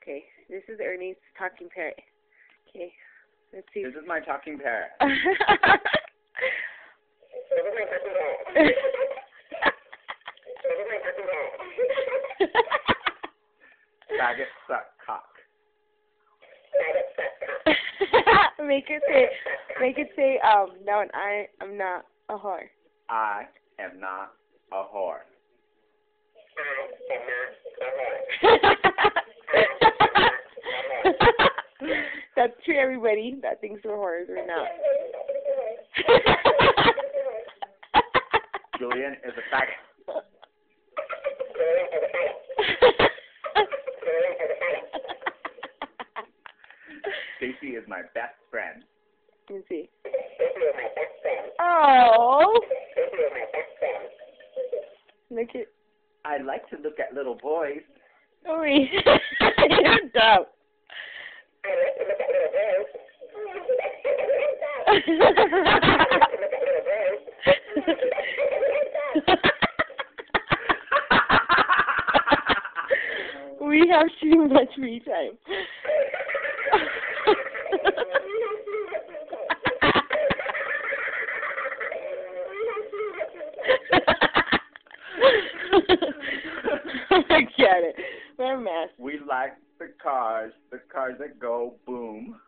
Okay, this is Ernie's talking parrot. Okay, let's see. This is my talking parrot. Faggot suck cock. Make it say, no, and I'm not a whore. I am not a whore. That's true, everybody that thinks we're whores or not. Julian is a faggot. Stacy is my best friend. Let me see. Oh. Look at. I like to look at little boys. Oh, you're dumb. We have too much free time. I get it. We're a mess. We like the cars that go boom.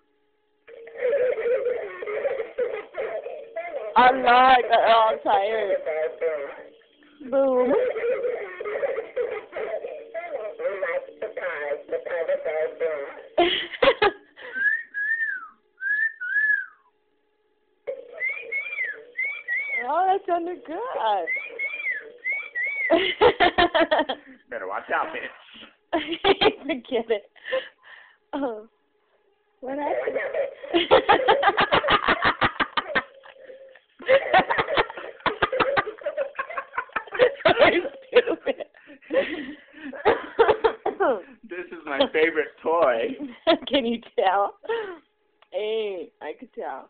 I'm not. I'm tired. Boom. Oh, that sounded good. Better watch out, bitch. Forget it. Oh. What happened? I'm stupid. This is my favorite toy. Can you tell? Hey, I could tell.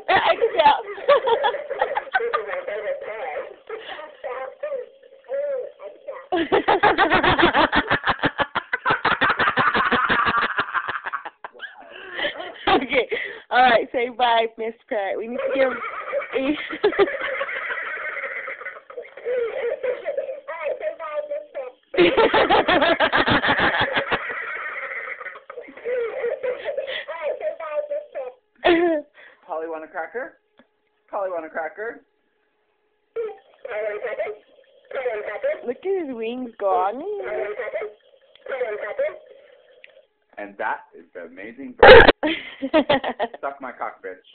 I could tell. Okay, all right, say bye, Miss Parrot. We need to give. Polly want a cracker? Polly want a cracker? Look at his wings go on. And that is the amazing bird. Suck my cock, bitch.